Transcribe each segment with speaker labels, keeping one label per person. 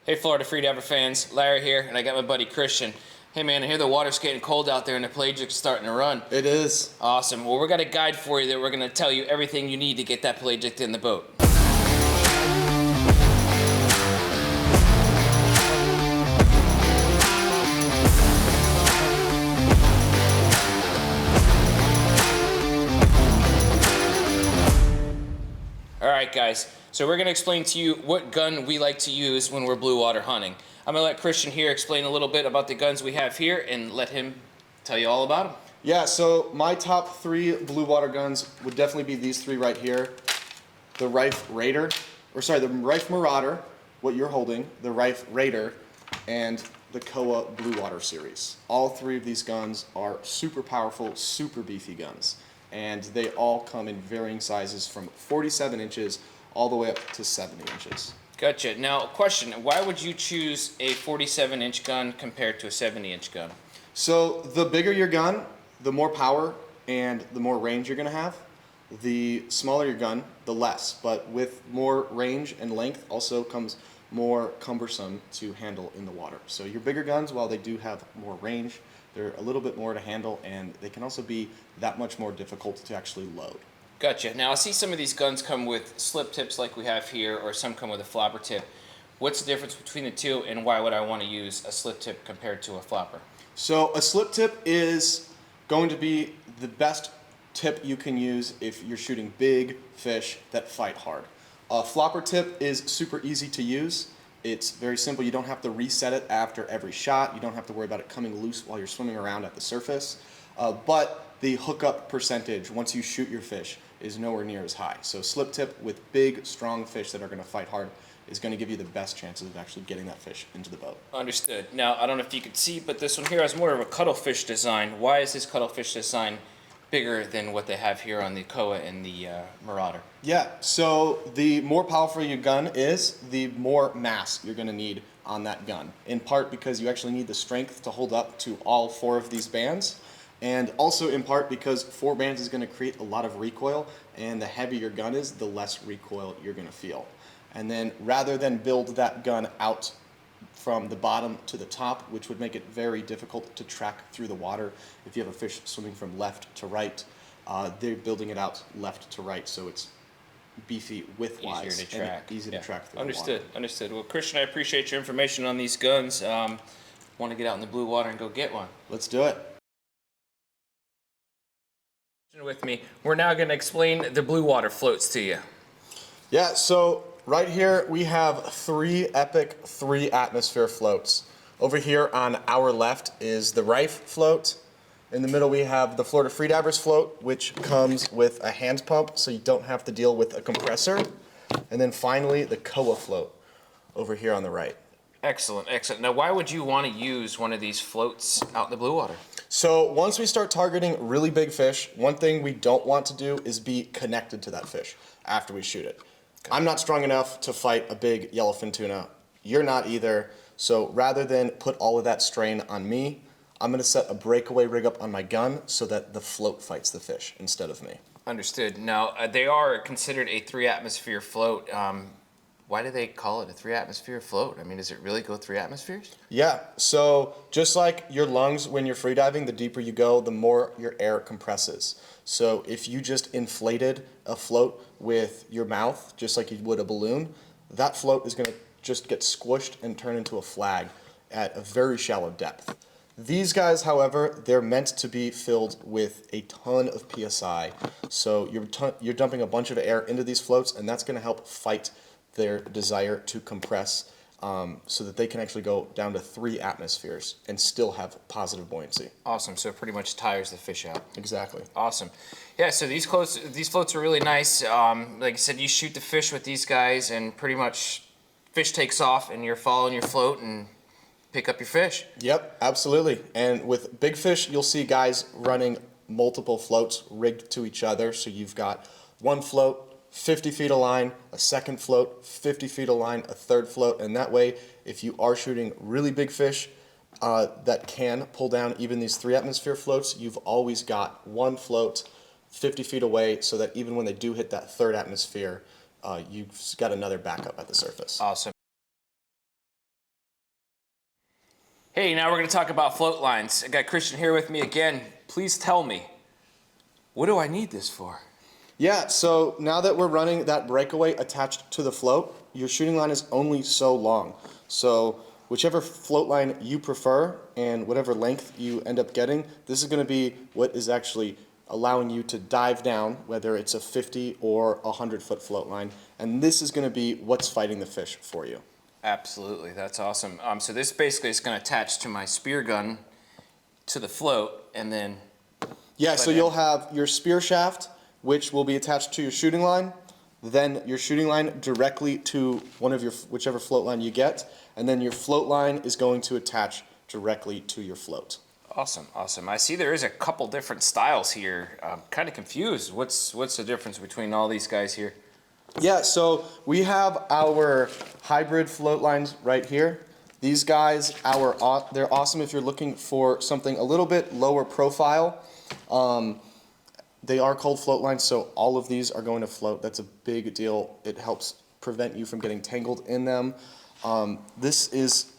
Speaker 1: Hey Florida Freediver fans, Larry here, and I got my buddy Christian. Hey man, I hear the water's getting cold out there and the pelagic starting to run.
Speaker 2: It is.
Speaker 1: Awesome. Well, we got a guide for you that we're going to tell you everything you need to get that pelagic in the boat. Alright guys, so we're going to explain to you what gun we like to use when we're blue water hunting. I'm going to let Christian here explain a little bit about the guns we have here and let him tell you all about them.
Speaker 2: Yeah, so my top three blue water guns would definitely be these three right here. The Rif Raider, the Rif Marauder, what you're holding, the Rif Raider, and the Kaa Blue Water series. All three of these guns are super powerful, super beefy guns. And they all come in varying sizes from 47 inches all the way up to 70 inches.
Speaker 1: Gotcha. Now, question, why would you choose a 47-inch gun compared to a 70-inch gun?
Speaker 2: So the bigger your gun, the more power and the more range you're going to have. The smaller your gun, the less. But with more range and length also comes more cumbersome to handle in the water. So your bigger guns, while they do have more range, they're a little bit more to handle, and they can also be that much more difficult to actually load.
Speaker 1: Gotcha. Now, I see some of these guns come with slip tips like we have here, or some come with a flopper tip. What's the difference between the two, and why would I want to use a slip tip compared to a flopper?
Speaker 2: So a slip tip is going to be the best tip you can use if you're shooting big fish that fight hard. A flopper tip is super easy to use. It's very simple. You don't have to reset it after every shot. You don't have to worry about it coming loose while you're swimming around at the surface. But the hookup percentage once you shoot your fish is nowhere near as high. So slip tip with big, strong fish that are going to fight hard is going to give you the best chances of actually getting that fish into the boat.
Speaker 1: Understood. Now, I don't know if you could see, but this one here has more of a cuttlefish design. Why is this cuttlefish design bigger than what they have here on the Kaa and the Marauder?
Speaker 2: Yeah, so the more powerful your gun is, the more mass you're going to need on that gun. In part because you actually need the strength to hold up to all four of these bands, and also in part because 4 bands is going to create a lot of recoil, and the heavier your gun is, the less recoil you're going to feel. And then rather than build that gun out from the bottom to the top, which would make it very difficult to track through the water if you have a fish swimming from left to right, they're building it out left to right, so it's beefy widthwise.
Speaker 1: Easier to track.
Speaker 2: Easy to track through
Speaker 1: Understood.
Speaker 2: the water.
Speaker 1: Understood. Well, Christian, I appreciate your information on these guns. Want to get out in the blue water and go get one.
Speaker 2: Let's do it.
Speaker 1: With me, we're now going to explain the blue water floats to you.
Speaker 2: Yeah, so right here we have 3 epic 3-atmosphere floats. Over here on our left is the Rif float. In the middle we have the Florida Freedivers float, which comes with a hand pump so you don't have to deal with a compressor. And then finally the Kaa float over here on the right.
Speaker 1: Excellent, excellent. Now, why would you want to use one of these floats out in the blue water?
Speaker 2: So once we start targeting really big fish, one thing we don't want to do is be connected to that fish after we shoot it. Okay. I'm not strong enough to fight a big yellowfin tuna. You're not either. So rather than put all of that strain on me, I'm going to set a breakaway rig up on my gun so that the float fights the fish instead of me.
Speaker 1: Understood. Now, they are considered a 3-atmosphere float. Why do they call it a 3-atmosphere float? I mean, does it really go 3 atmospheres?
Speaker 2: Yeah, so just like your lungs when you're freediving, the deeper you go, the more your air compresses. So if you just inflated a float with your mouth, just like you would a balloon, that float is going to just get squished and turn into a flag at a very shallow depth. These guys, however, they're meant to be filled with a ton of PSI. So you're dumping a bunch of air into these floats, and that's going to help fight their desire to compress so that they can actually go down to 3 atmospheres and still have positive buoyancy.
Speaker 1: Awesome. So it pretty much tires the fish out.
Speaker 2: Exactly.
Speaker 1: Awesome. Yeah, so these floats are really nice. Like I said, you shoot the fish with these guys and pretty much fish takes off and you're following your float and pick up your fish.
Speaker 2: Yep, absolutely. And with big fish, you'll see guys running multiple floats rigged to each other. So you've got one float, 50 feet of line, a second float, 50 feet of line, a third float, and that way, if you are shooting really big fish that can pull down even these 3-atmosphere floats, you've always got one float 50 feet away so that even when they do hit that 3rd atmosphere, you've got another backup at the surface.
Speaker 1: Awesome. Hey, now we're going to talk about float lines. I got Christian here with me again. Please tell me, what do I need this for?
Speaker 2: Yeah, so now that we're running that breakaway attached to the float, your shooting line is only so long. So whichever float line you prefer and whatever length you end up getting, this is going to be what is actually allowing you to dive down, whether it's a 50 or 100-foot float line. And this is going to be what's fighting the fish for you.
Speaker 1: Absolutely, that's awesome. So this basically is going to attach to my spear gun to the float, and then...
Speaker 2: Yeah, so you'll have your spear shaft, which will be attached to your shooting line, then your shooting line directly to one of your whichever float line you get, and then your float line is going to attach directly to your float.
Speaker 1: Awesome, awesome. I see there is a couple different styles here. I'm kind of confused. What's the difference between all these guys here?
Speaker 2: Yeah, so we have our hybrid float lines right here. These guys, they're awesome if you're looking for something a little bit lower profile. They are called float lines, so all of these are going to float. That's a big deal. It helps prevent you from getting tangled in them. This is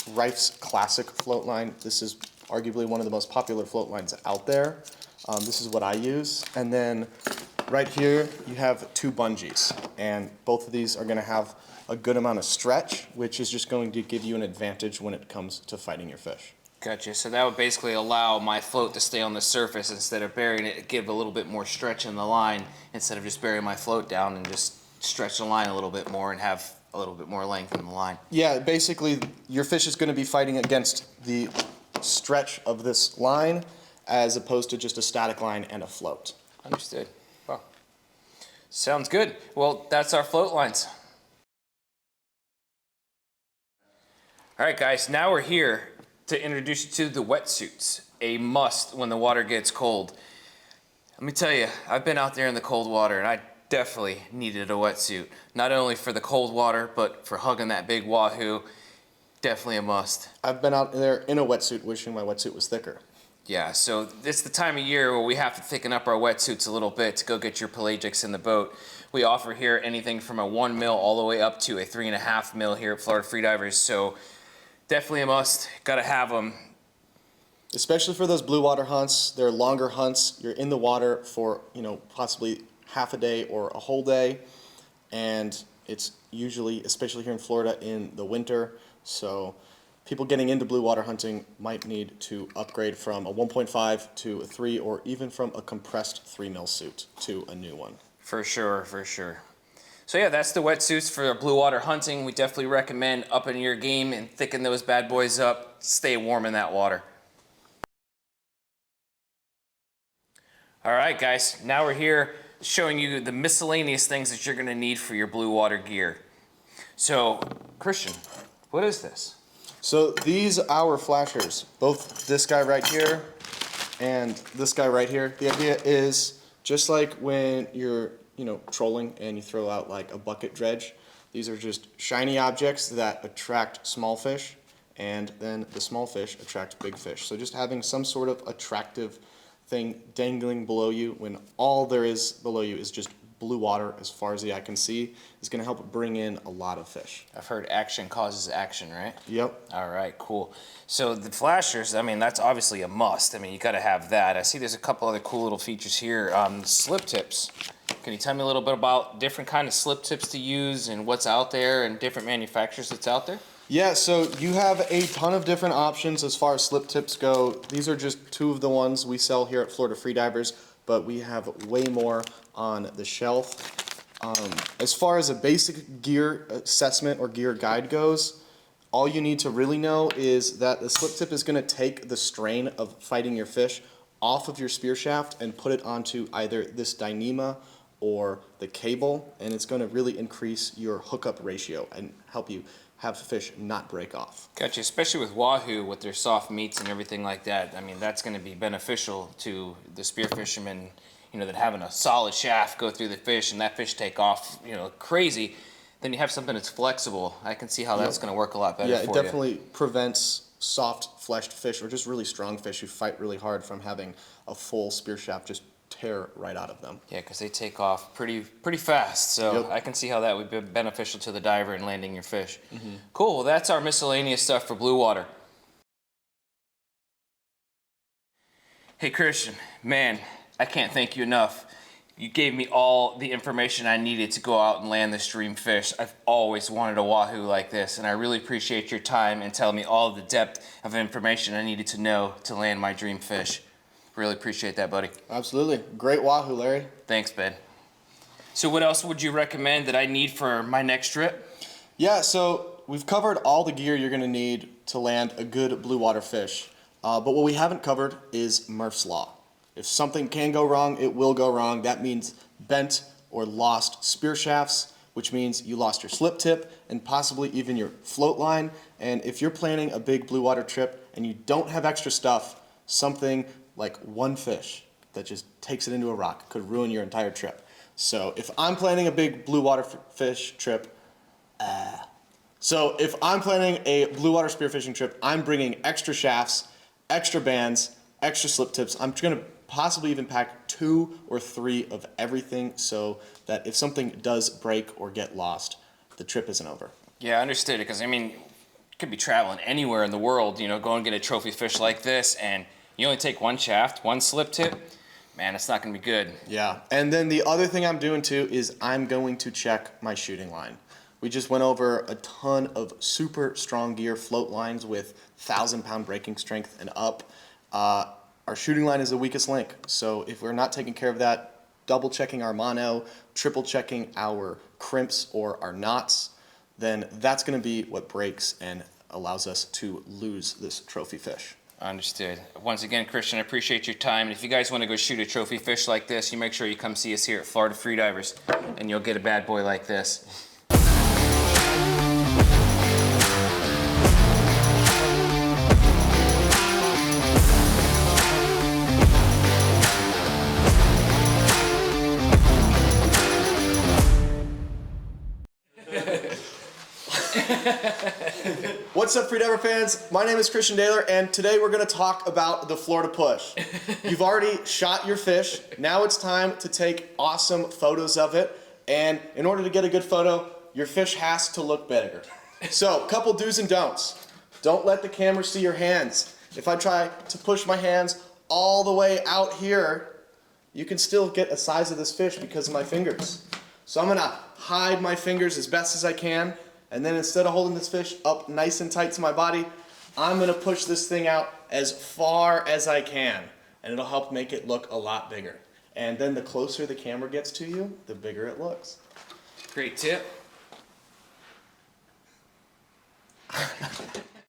Speaker 2: Rif's classic float line. This is arguably one of the most popular float lines out there. This is what I use. And then right here, you have two bungees, and both of these are going to have a good amount of stretch, which is just going to give you an advantage when it comes to fighting your fish.
Speaker 1: Gotcha. So that would basically allow my float to stay on the surface instead of burying it, give a little bit more stretch in the line instead of just burying my float down and just stretch the line a little bit more and have a little bit more length in the line.
Speaker 2: Yeah, basically your fish is going to be fighting against the stretch of this line as opposed to just a static line and a float.
Speaker 1: Understood. Well, sounds good. Well, that's our float lines. All right, guys, now we're here to introduce you to the wetsuits, a must when the water gets cold. Let me tell you, I've been out there in the cold water and I definitely needed a wetsuit. Not only for the cold water, but for hugging that big wahoo. Definitely a must.
Speaker 2: I've been out there in a wetsuit wishing my wetsuit was thicker.
Speaker 1: Yeah, so it's the time of year where we have to thicken up our wetsuits a little bit to go get your pelagics in the boat. We offer here anything from a 1 mil all the way up to a 3.5 mil here at Florida Freedivers. So definitely a must. Gotta have them.
Speaker 2: Especially for those blue water hunts. They're longer hunts. You're in the water for, possibly half a day or a whole day. And it's usually, especially here in Florida, in the winter. So people getting into blue water hunting might need to upgrade from a 1.5 to a 3 or even from a compressed 3 mil suit to a new one.
Speaker 1: For sure, for sure. So yeah, that's the wetsuits for blue water hunting. We definitely recommend upping your game and thicken those bad boys up. Stay warm in that water. All right, guys, now we're here showing you the miscellaneous things that you're gonna need for your blue water gear. So, Christian, what is this?
Speaker 2: So these are our flashers, both this guy right here and this guy right here. The idea is just like when you're trolling and you throw out like a bucket dredge, these are just shiny objects that attract small fish, and then the small fish attract big fish. So just having some sort of attractive thing dangling below you when all there is below you is just blue water as far as the eye can see is going to help bring in a lot of fish.
Speaker 1: I've heard action causes action, right?
Speaker 2: Yep.
Speaker 1: All right, cool. So the flashers, I mean, that's obviously a must. I mean, you got to have that. I see there's a couple other cool little features here. Slip tips. Can you tell me a little bit about different kind of slip tips to use and what's out there and different manufacturers that's out there?
Speaker 2: Yeah, so you have a ton of different options as far as slip tips go. These are just two of the ones we sell here at Florida Freedivers, but we have way more on the shelf. As far as a basic gear assessment or gear guide goes, all you need to really know is that the slip tip is going to take the strain of fighting your fish off of your spear shaft and put it onto either this Dyneema or the cable, and it's going to really increase your hookup ratio and help you have fish not break off.
Speaker 1: Gotcha, especially with wahoo, with their soft meats and everything like that. I mean, that's going to be beneficial to the spear fishermen, that having a solid shaft go through the fish and that fish take off, crazy. Then you have something that's flexible. I can see how that's going to work a lot better for you.
Speaker 2: Yeah, it definitely prevents soft fleshed fish or just really strong fish who fight really hard from having a full spear shaft just tear right out of them.
Speaker 1: Yeah, because they take off pretty fast. So
Speaker 2: Yep.
Speaker 1: I can see how that would be beneficial to the diver in landing your fish. Cool. Well, that's our miscellaneous stuff for blue water. Hey Christian, man, I can't thank you enough. You gave me all the information I needed to go out and land this dream fish. I've always wanted a wahoo like this, and I really appreciate your time and telling me all the depth of information I needed to know to land my dream fish. Really appreciate that, buddy.
Speaker 2: Absolutely. Great wahoo, Larry.
Speaker 1: Thanks, Ben. So what else would you recommend that I need for my next trip?
Speaker 2: Yeah, so we've covered all the gear you're going to need to land a good blue water fish. But what we haven't covered is Murph's Law. If something can go wrong, it will go wrong. That means bent or lost spear shafts, which means you lost your slip tip and possibly even your float line. And if you're planning a big blue water trip and you don't have extra stuff, something like one fish that just takes it into a rock could ruin your entire trip. So if I'm planning a big blue water fish trip, if I'm planning a blue water spearfishing trip, I'm bringing extra shafts, extra bands, extra slip tips. I'm going to possibly even pack 2 or 3 of everything so that if something does break or get lost, the trip isn't over.
Speaker 1: Yeah, I understood it, because I mean, you could be traveling anywhere in the world, you know, go and get a trophy fish like this, and you only take one shaft, one slip tip, man, it's not going to be good.
Speaker 2: Yeah, and then the other thing I'm doing too is I'm going to check my shooting line. We just went over a ton of super strong gear, float lines with 1,000-pound breaking strength and up. Our shooting line is the weakest link, so if we're not taking care of that, double checking our mono, triple checking our crimps or our knots, then that's going to be what breaks and allows us to lose this trophy fish.
Speaker 1: Understood. Once again, Christian, I appreciate your time. And if you guys want to go shoot a trophy fish like this, you make sure you come see us here at Florida Freedivers, and you'll get a bad boy like this.
Speaker 2: What's up, Freediver fans? My name is Christian Daehler, and today we're going to talk about the Florida push. You've already shot your fish. Now it's time to take awesome photos of it, and in order to get a good photo, your fish has to look bigger. So, couple do's and don'ts. Don't let the camera see your hands. If I try to push my hands all the way out here, you can still get a size of this fish because of my fingers. So I'm going to hide my fingers as best as I can, and then instead of holding this fish up nice and tight to my body, I'm going to push this thing out as far as I can, and it'll help make it look a lot bigger. And then the closer the camera gets to you, the bigger it looks.
Speaker 1: Great tip.